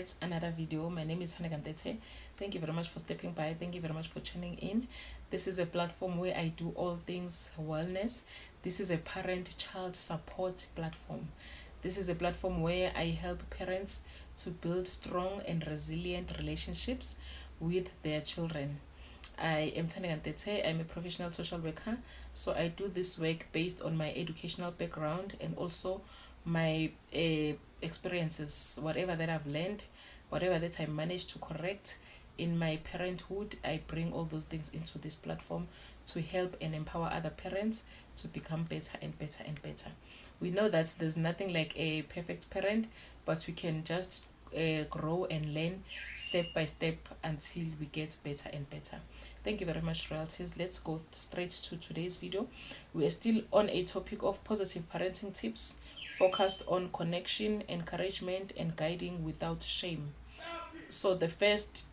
yet another video. My name is Hanegantete. Thank you very much for stepping by. Thank you very much for tuning in. This is a platform where I do all things wellness. This is a parent-child support platform. This is a platform where I help parents to build strong and resilient relationships with their children. I am Hanegantete. I'm a professional social worker. So I do this work based on my educational background and also my experiences, whatever that I've learned, whatever that I managed to correct in my parenthood. I bring all those things into this platform to help and empower other parents to become better and better and better. We know that there's nothing like a perfect parent, but we can just grow and learn step by step until we get better and better. Thank you very much, Royalties. Let's go straight to today's video. We are still on a topic of positive parenting tips focused on connection, encouragement, and guiding without shame. So the first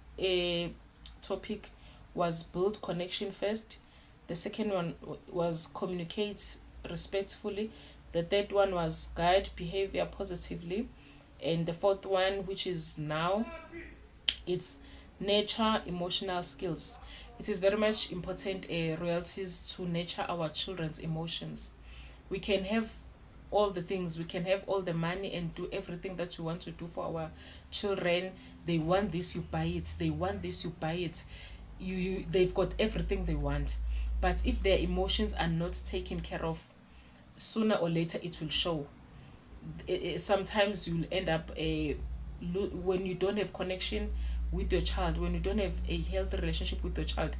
topic was build connection first. The second one was communicate respectfully. The third one was guide behavior positively. And the fourth one, which is now, it's nurture emotional skills. It is very much important, Royalties, to nurture our children's emotions. We can have all the things, we can have all the money and do everything that we want to do for our children. They want this, you buy it. They want this, you buy it. They've got everything they want. But if their emotions are not taken care of, sooner or later it will show. Sometimes you'll end up when you don't have connection with your child, when you don't have a healthy relationship with your child,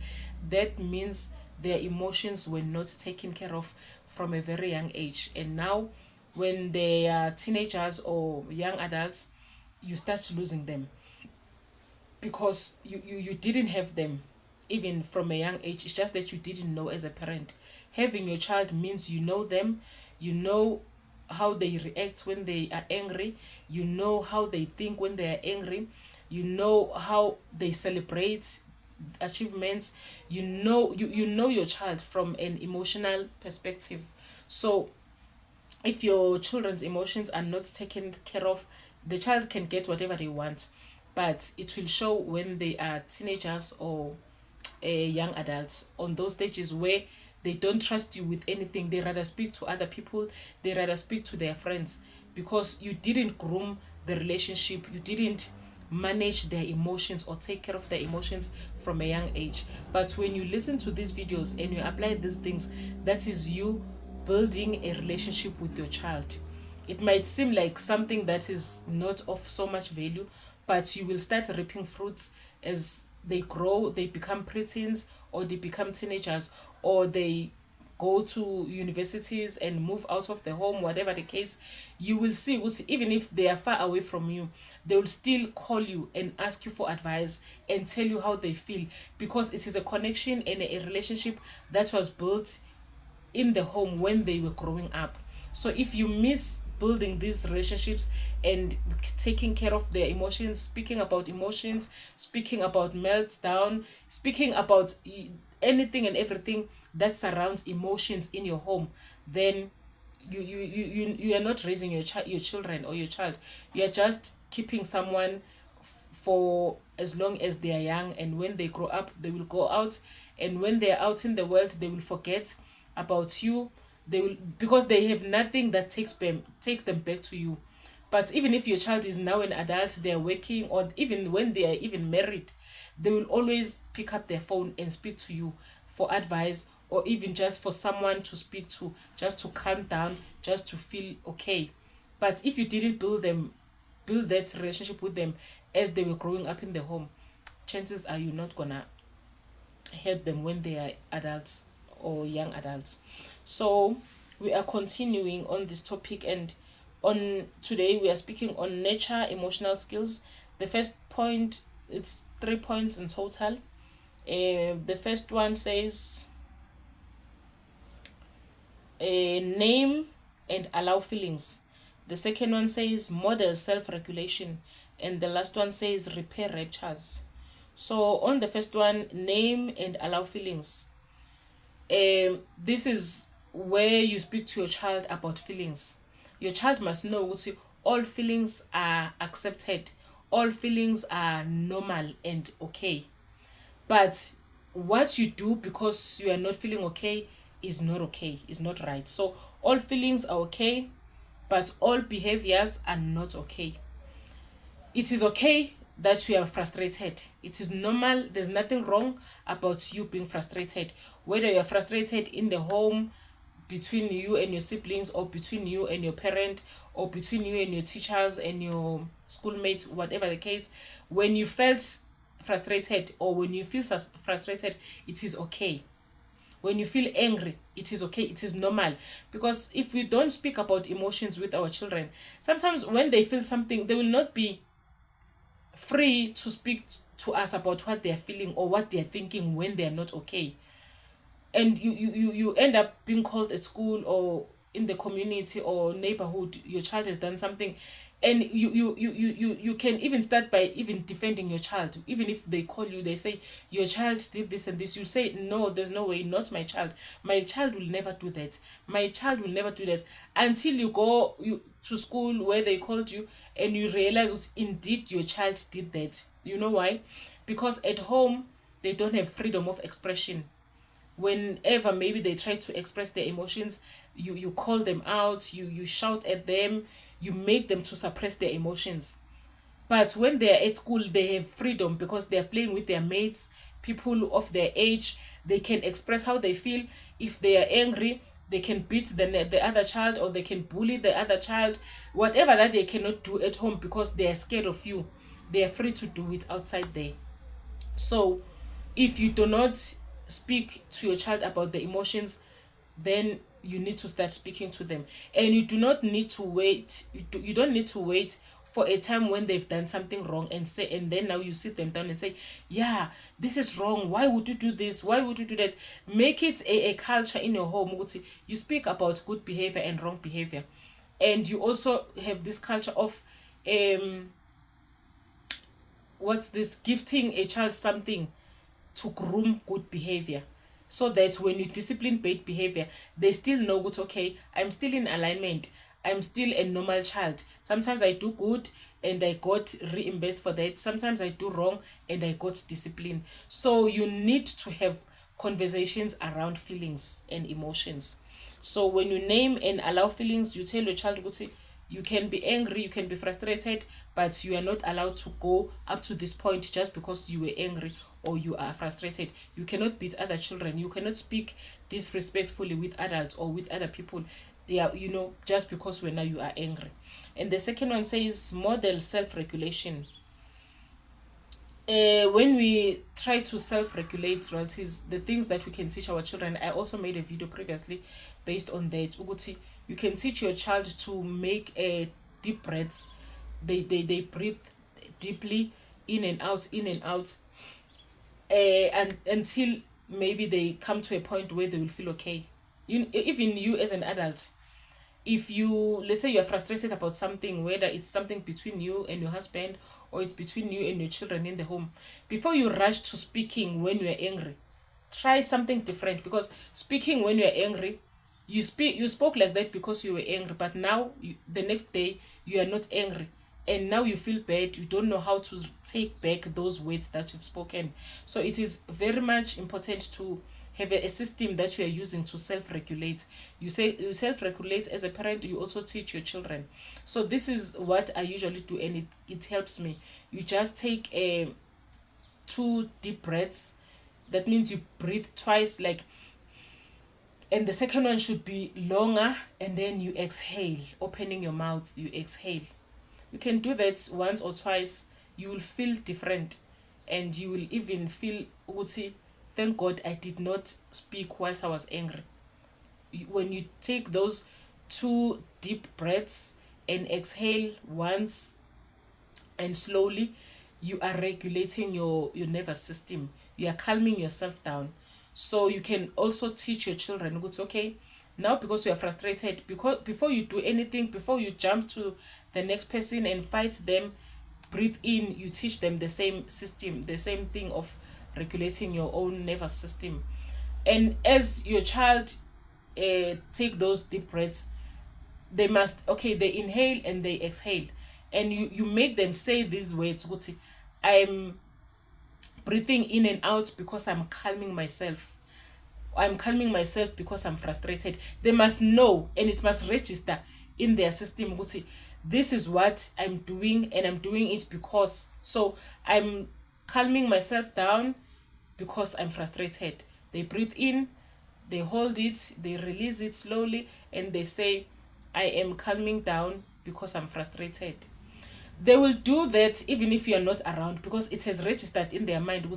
that means their emotions were not taken care of from a very young age. And now when they are teenagers or young adults, you start losing them because you didn't have them even from a young age. It's just that you didn't know as a parent. Having your child means you know them, you know how they react when they are angry, you know how they think when they are angry, you know how they celebrate achievements, you know your child from an emotional perspective. So if your children's emotions are not taken care of, the child can get whatever they want, but it will show when they are teenagers or young adults, on those stages where they don't trust you with anything. They rather speak to other people, they rather speak to their friends, because you didn't groom the relationship, you didn't manage their emotions or take care of their emotions from a young age. But when you listen to these videos and you apply these things, that is you building a relationship with your child. It might seem like something that is not of so much value, but you will start reaping fruits as they grow, they become preteens, or they become teenagers, or they go to universities and move out of the home, whatever the case. You will see, even if they are far away from you, they will still call you and ask you for advice and tell you how they feel, because it is a connection and a relationship that was built in the home when they were growing up. So if you miss building these relationships and taking care of their emotions, speaking about emotions, speaking about meltdown, speaking about anything and everything that surrounds emotions in your home, then you are not raising your children or your child. You are just keeping someone for as long as they are young, and when they grow up they will go out, and when they are out in the world they will forget about you. They will, because they have nothing that takes them back to you. But even if your child is now an adult, they are working, or even when they are even married, they will always pick up their phone and speak to you for advice, or even just for someone to speak to, just to calm down, just to feel okay. But if you didn't build that relationship with them as they were growing up in the home, chances are you're not gonna help them when they are adults or young adults. So we are continuing on this topic, and on today we are speaking on nurture emotional skills. The first point, it's 3 points in total. The first one says name and allow feelings. The second one says model self-regulation, and the last one says repair ruptures. So on the first one, name and allow feelings, this is where you speak to your child about feelings. Your child must know all feelings are accepted, all feelings are normal and okay. But what you do because you are not feeling okay is not okay, is not right. So all feelings are okay, but all behaviors are not okay. It is okay that you are frustrated. It is normal. There's nothing wrong about you being frustrated. Whether you're frustrated in the home, between you and your siblings, or between you and your parent, or between you and your teachers and your schoolmates, whatever the case, when you felt frustrated or when you feel frustrated, it is okay. When you feel angry, it is okay, it is normal. Because if we don't speak about emotions with our children, sometimes when they feel something, they will not be free to speak to us about what they are feeling or what they are thinking when they are not okay. And you end up being called at school or in the community or neighborhood, your child has done something, and you can even start by even defending your child. Even if they call you, they say your child did this and this, you say no, there's no way, not my child. My child will never do that. My child will never do that. Until you go to school where they called you and you realize indeed your child did that. You know why? Because at home they don't have freedom of expression. Whenever maybe they try to express their emotions, you call them out, you shout at them, you make them to suppress their emotions. But when they are at school, they have freedom because they are playing with their mates, people of their age. They can express how they feel. If they are angry, they can beat the other child, or they can bully the other child. Whatever that they cannot do at home because they are scared of you, they are free to do it outside there. So if you do not speak to your child about the emotions, then you need to start speaking to them. And you do not need to wait, you don't need to wait for a time when they've done something wrong and say, and then now you sit them down and say, yeah, this is wrong, why would you do this, why would you do that? Make it a culture in your home. You speak about good behavior and wrong behavior, and you also have this culture of what's this, gifting a child something to groom good behavior, so that when you discipline bad behavior, they still know what, okay, I'm still in alignment, I'm still a normal child. Sometimes I do good and I got reimbursed for that, sometimes I do wrong and I got discipline. So you need to have conversations around feelings and emotions. So when you name and allow feelings, you tell your child, you can be angry, you can be frustrated, but you are not allowed to go up to this point just because you were angry or you are frustrated. You cannot beat other children. You cannot speak disrespectfully with adults or with other people. Yeah, just because when now you are angry. And the second one says model self-regulation. When we try to self-regulate, royalties, the things that we can teach our children, I also made a video previously based on that. You can teach your child to make a deep breaths. They breathe deeply, in and out, in and out, and until maybe they come to a point where they will feel okay. Even you as an adult, if you, let's say you're frustrated about something, whether it's something between you and your husband or it's between you and your children in the home, before you rush to speaking when you're angry, try something different. Because speaking when you're angry, you spoke like that because you were angry, but now the next day you are not angry, and now you feel bad, you don't know how to take back those words that you've spoken. So it is very much important to have a system that you are using to self-regulate. You self-regulate as a parent, you also teach your children. So this is what I usually do, and it helps me. You just take two deep breaths. That means you breathe twice, like, and the second one should be longer, and then you exhale, opening your mouth, you exhale. You can do that once or twice. You will feel different, and you will even feel, thank God I did not speak whilst I was angry. When you take those two deep breaths and exhale once and slowly, you are regulating your nervous system. You are calming yourself down. So you can also teach your children, okay, now because you are frustrated, because before you do anything, before you jump to the next person and fight them, breathe in. You teach them the same system, the same thing of regulating your own nervous system. And as your child take those deep breaths, they inhale and they exhale. and you make them say these words, I'm breathing in and out because I'm calming myself. I'm calming myself because I'm frustrated. They must know, and it must register in their system. This is what I'm doing, and I'm doing it because. So I'm calming myself down because I'm frustrated. They breathe in, they hold it, they release it slowly, and they say, I am calming down because I'm frustrated. They will do that even if you're not around, because it has registered in their mind.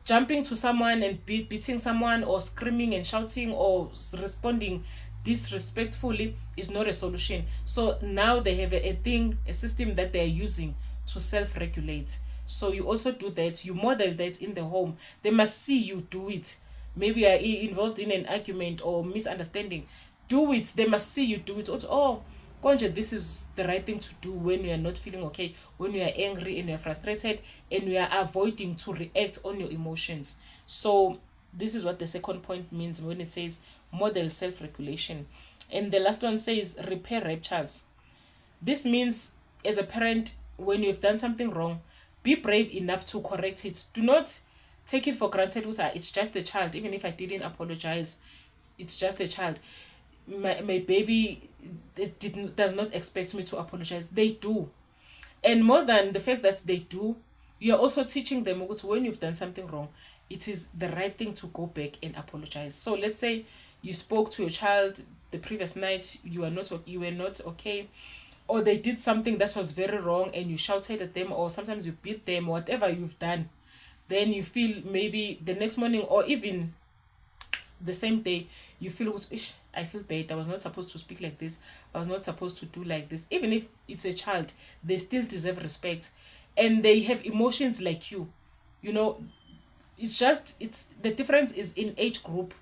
Jumping to someone and beating someone, or screaming and shouting, or responding disrespectfully is not a solution. So now they have a system that they're using to self-regulate. So you also do that. You model that in the home. They must see you do it. Maybe you are involved in an argument or misunderstanding. Do it. They must see you do it. Oh, Konje, this is the right thing to do when you are not feeling okay, when you are angry and you are frustrated, and you are avoiding to react on your emotions. So this is what the second point means when it says model self-regulation. And the last one says repair ruptures. This means, as a parent, when you've done something wrong, be brave enough to correct it. Do not take it for granted. It's just a child. Even if I didn't apologize, it's just a child. My baby does not expect me to apologize. They do. And more than the fact that they do, you're also teaching them when you've done something wrong, it is the right thing to go back and apologize. So let's say you spoke to your child the previous night, you were not okay, or they did something that was very wrong and you shouted at them, or sometimes you beat them, whatever you've done. Then you feel maybe the next morning, or even the same day, you feel, I feel bad, I was not supposed to speak like this, I was not supposed to do like this. Even if it's a child, they still deserve respect, and they have emotions like you know it's the difference is in age group.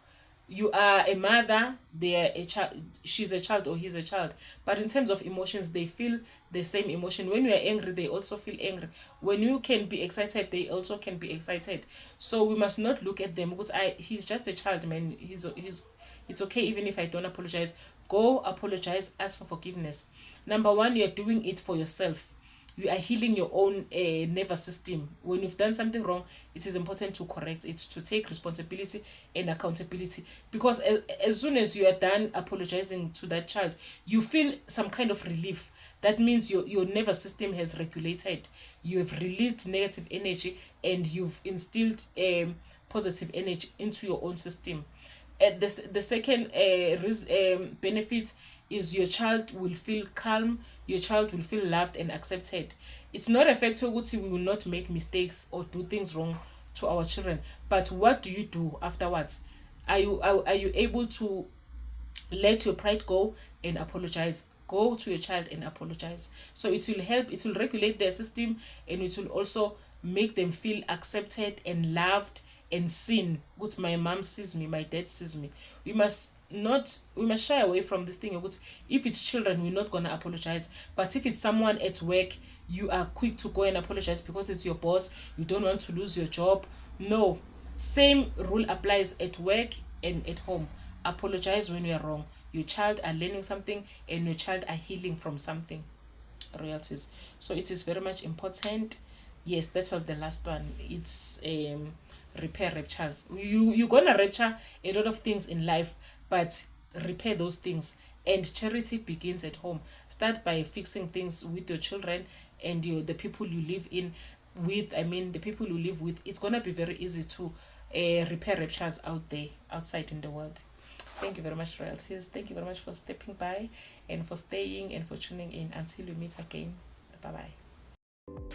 You are a mother, they are a child, she's a child or he's a child, but in terms of emotions, they feel the same emotion. When you are angry, they also feel angry. When you can be excited, they also can be excited. So we must not look at them because he's just a child, man. He's it's okay even if I don't apologize. Go apologize, ask for forgiveness. Number one, you're doing it for yourself. You are healing your own nervous system. When you've done something wrong, it is important to correct it, to take responsibility and accountability. Because as soon as you are done apologizing to that child, you feel some kind of relief. That means your nervous system has regulated. You have released negative energy, and you've instilled positive energy into your own system. The second benefit is your child will feel calm, your child will feel loved and accepted. It's not a factor we will not make mistakes or do things wrong to our children, but what do you do afterwards? Are you able to let your pride go and apologize? Go to your child and apologize. So it will help, it will regulate their system, and it will also make them feel accepted and loved and seen. Good, my mom sees me, my dad sees me. We must shy away from this thing. If it's children, we're not gonna apologize. But if it's someone at work, you are quick to go and apologize because it's your boss, you don't want to lose your job. No, same rule applies at work and at home. Apologize when you are wrong. Your child are learning something, and your child are healing from something. Royalties. So it is very much important. Yes, that was the last one. It's repair ruptures. You're gonna rupture a lot of things in life, but repair those things. And charity begins at home. Start by fixing things with your children and the people you live in with. I mean, the people you live with. It's gonna be very easy to repair ruptures out there, outside in the world. Thank you very much, Royalties. Thank you very much for stepping by and for staying and for tuning in. Until we meet again. Bye bye.